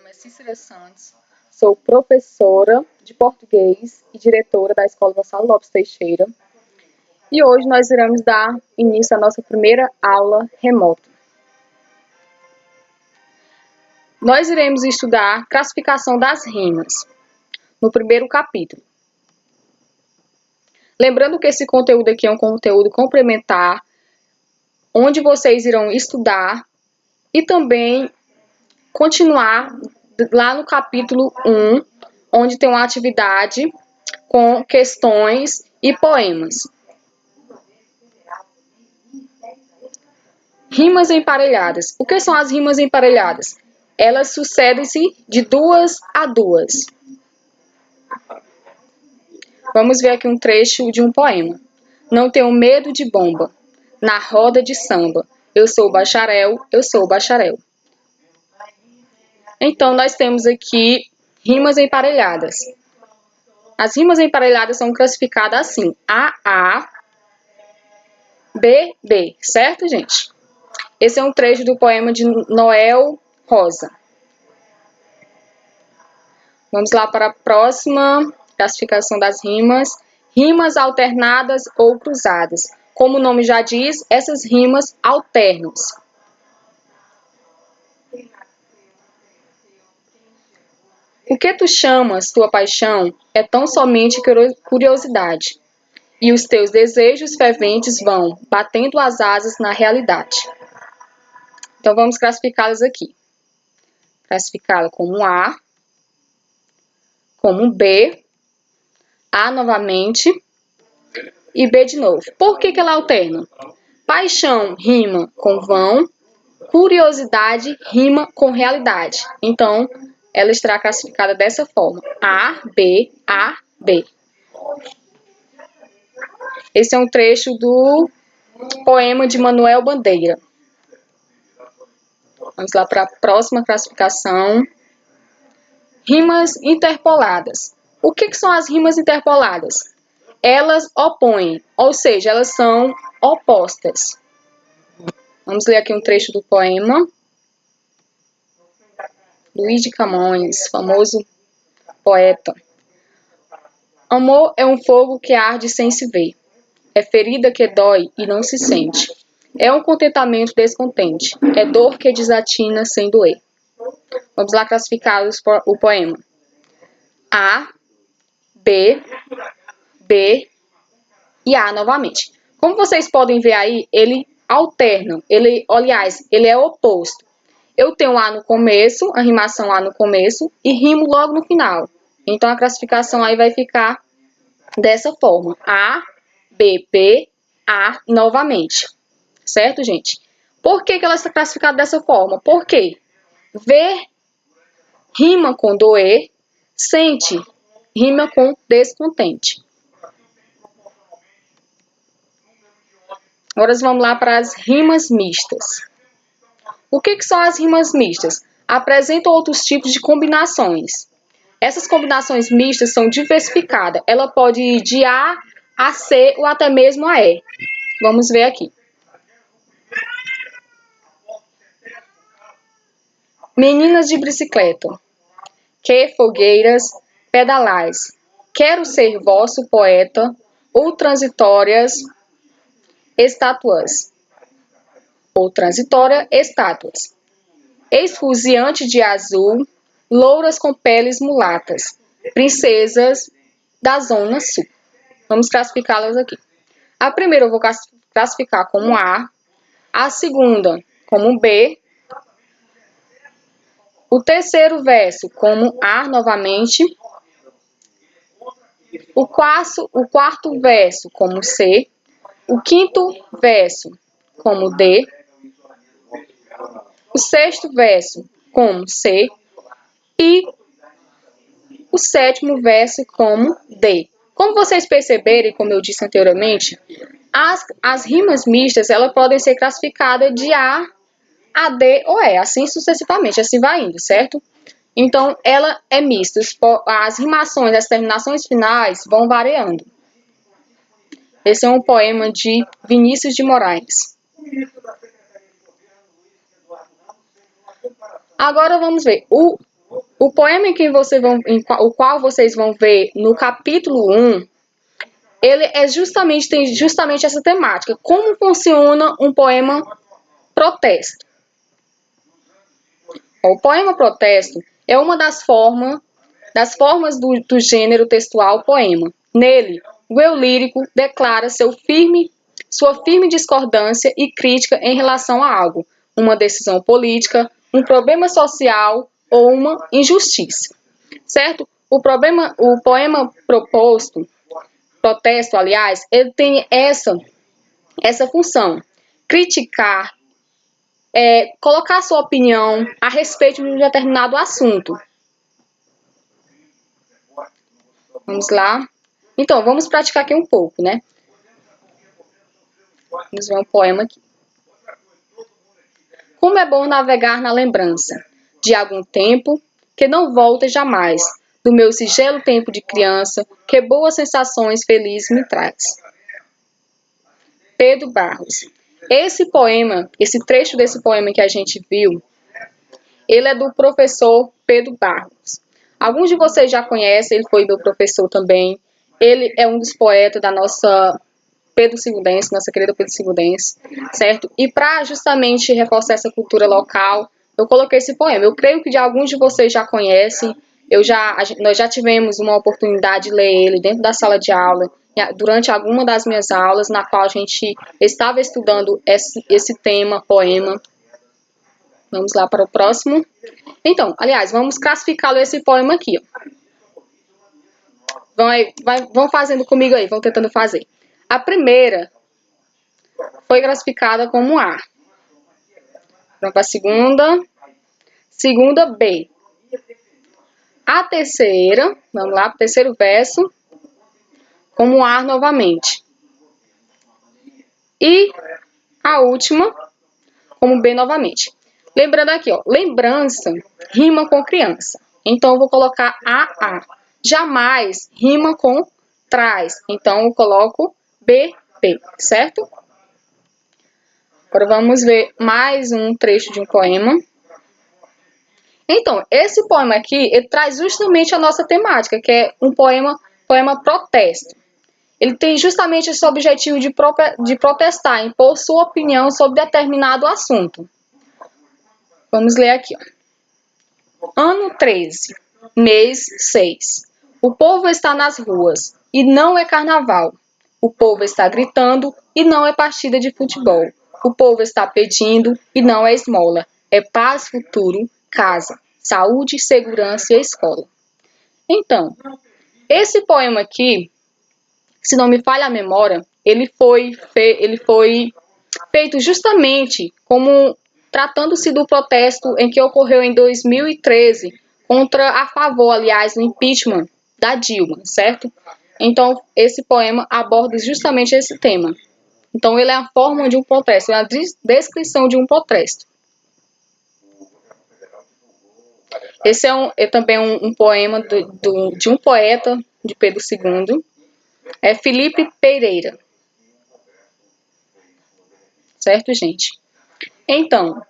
nome é Cícera Santos, sou professora de português e diretora da Escola Gonçalo Lopes Teixeira. E hoje nós iremos dar início à nossa primeira aula remota. Nós iremos estudar classificação das rimas, no primeiro capítulo. Lembrando que esse conteúdo aqui é um conteúdo complementar, onde vocês irão estudar e também continuar lá no capítulo 1, onde tem uma atividade com questões e poemas. Rimas emparelhadas. O que são as rimas emparelhadas? Elas sucedem-se de duas a duas. Vamos ver aqui um trecho de um poema. Não tenho medo de bomba, na roda de samba. Eu sou bacharel, eu sou bacharel. Então, nós temos aqui rimas emparelhadas. As rimas emparelhadas são classificadas assim: A, B, B. Certo, gente? Esse é um trecho do poema de Noel Rosa. Vamos lá para a próxima classificação das rimas. Rimas alternadas ou cruzadas. Como o nome já diz, essas rimas alternam-se. O que tu chamas tua paixão é tão somente curiosidade, e os teus desejos ferventes vão batendo as asas na realidade. Então vamos classificá-las aqui. Classificá-la como A, como B, A novamente e B de novo. Por que ela alterna? Paixão rima com vão, curiosidade rima com realidade. Então, ela estará classificada dessa forma: A, B, A, B. Esse é um trecho do poema de Manuel Bandeira. Vamos lá para a próxima classificação. Rimas interpoladas. O que são as rimas interpoladas? Elas opõem, ou seja, elas são opostas. Vamos ler aqui um trecho do poema. Luís de Camões, famoso poeta. Amor é um fogo que arde sem se ver. É ferida que dói e não se sente. É um contentamento descontente. É dor que desatina sem doer. Vamos lá classificar o poema. A, B, B e A novamente. Como vocês podem ver aí, ele alterna. Aliás, ele é oposto. Eu tenho A no começo, a rimação A no começo, e rimo logo no final. Então, a classificação aí vai ficar dessa forma. A, B, B, A novamente. Certo, gente? Por que ela está classificada dessa forma? Porque ver rima com doer, sente rima com descontente. Agora vamos lá para as rimas mistas. O que são as rimas mistas? Apresentam outros tipos de combinações. Essas combinações mistas são diversificadas. Ela pode ir de A a C ou até mesmo a E. Vamos ver aqui. Meninas de bicicleta, que fogueiras pedalais. Quero ser vosso poeta, ou transitórias estátuas. Ou transitória estátuas. Esfuziante de azul, louras com peles mulatas, princesas da zona sul. Vamos classificá-las aqui. A primeira eu vou classificar como A segunda como B, o terceiro verso como A novamente, o quarto verso como C, o quinto verso como D, o sexto verso como C e o sétimo verso como D. Como vocês perceberem, como eu disse anteriormente, as rimas mistas elas podem ser classificadas de A a D ou E, assim sucessivamente, assim vai indo, certo? Então, ela é mista. As rimações, as terminações finais vão variando. Esse é um poema de Vinícius de Moraes. Agora vamos ver. O poema o qual vocês vão ver no capítulo 1, ele tem justamente essa temática. Como funciona um poema protesto? O poema protesto é uma das formas do gênero textual poema. Nele, o eu lírico declara sua firme discordância e crítica em relação a algo, uma decisão política, um problema social ou uma injustiça. Certo? O poema protesto, aliás, ele tem essa função: criticar, colocar sua opinião a respeito de um determinado assunto. Vamos lá. Então, vamos praticar aqui um pouco, né? Vamos ver um poema aqui. Como é bom navegar na lembrança de algum tempo que não volta jamais, do meu singelo tempo de criança, que boas sensações felizes me traz. Pedro Barros. Esse trecho desse poema que a gente viu, ele é do professor Pedro Barros. Alguns de vocês já conhecem, ele foi meu professor também. Ele é um dos poetas da nossa Pedro Silgudense, nossa querida Pedro Silgudense, certo? E para justamente reforçar essa cultura local, eu coloquei esse poema. Eu creio que de alguns de vocês já conhecem. Nós já tivemos uma oportunidade de ler ele dentro da sala de aula, durante alguma das minhas aulas, na qual a gente estava estudando esse tema, poema. Vamos lá para o próximo. Então, aliás, vamos classificá-lo esse poema aqui. Vão fazendo comigo aí, vão tentando fazer. A primeira foi classificada como A. Vamos para a segunda. Segunda, B. A terceira, vamos lá para o terceiro verso, como A novamente. E a última, como B novamente. Lembrando aqui, ó, lembrança rima com criança. Então, eu vou colocar AA. Jamais rima com traz. Então, eu coloco BP, certo? Agora vamos ver mais um trecho de um poema. Então, esse poema aqui, ele traz justamente a nossa temática, que é um poema protesto. Ele tem justamente esse objetivo de protestar, impor sua opinião sobre determinado assunto. Vamos ler aqui, ó. Ano 13, mês 6. O povo está nas ruas e não é carnaval. O povo está gritando e não é partida de futebol. O povo está pedindo e não é esmola. É paz, futuro, casa, saúde, segurança e escola. Então, esse poema aqui, se não me falha a memória, ele foi feito justamente como tratando-se do protesto em que ocorreu em 2013 a favor, aliás, do impeachment da Dilma, certo? Então, esse poema aborda justamente esse tema. Então, ele é a forma de um protesto, é a descrição de um protesto. Esse é também um poema de um poeta de Pedro II, é Felipe Pereira. Certo, gente? Então,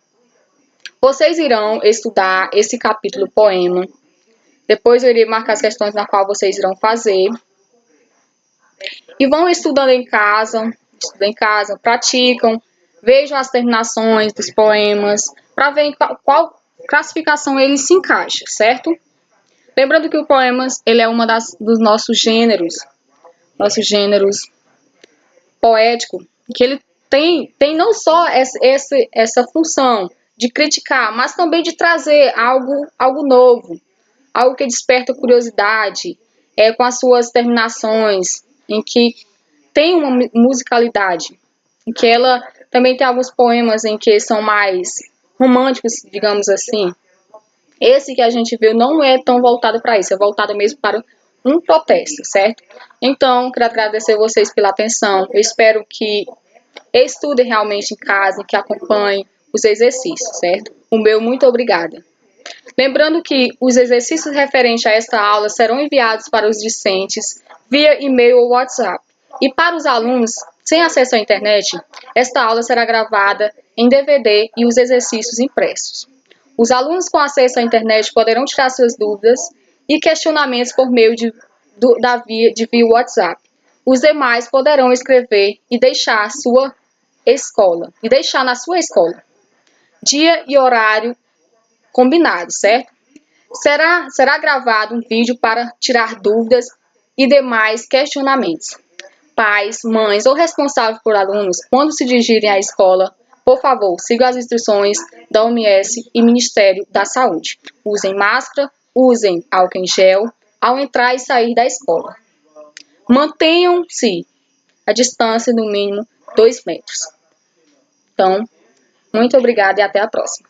vocês irão estudar esse capítulo poema. Depois eu irei marcar as questões na qual vocês irão fazer. E vão estudando em casa, praticam, vejam as terminações dos poemas, para ver em qual classificação ele se encaixa, certo? Lembrando que o poemas, ele é uma dos nossos gêneros poético, que ele tem não só essa função de criticar, mas também de trazer algo novo, algo que desperta curiosidade, com as suas terminações, em que tem uma musicalidade, em que ela também tem alguns poemas em que são mais românticos, digamos assim. Esse que a gente viu não é tão voltado para isso, é voltado mesmo para um protesto, certo? Então, quero agradecer vocês pela atenção. Eu espero que estudem realmente em casa e que acompanhem os exercícios, certo? O meu muito obrigada. Lembrando que os exercícios referentes a esta aula serão enviados para os discentes via e-mail ou WhatsApp. E para os alunos sem acesso à internet, esta aula será gravada em DVD e os exercícios impressos. Os alunos com acesso à internet poderão tirar suas dúvidas e questionamentos por meio de via WhatsApp. Os demais poderão escrever e deixar na sua escola. Dia e horário combinado, certo? Será gravado um vídeo para tirar dúvidas e demais questionamentos. Pais, mães ou responsáveis por alunos, quando se dirigirem à escola, por favor, sigam as instruções da OMS e Ministério da Saúde. Usem máscara, usem álcool em gel ao entrar e sair da escola. Mantenham-se a distância no mínimo 2 metros. Então, muito obrigada e até a próxima.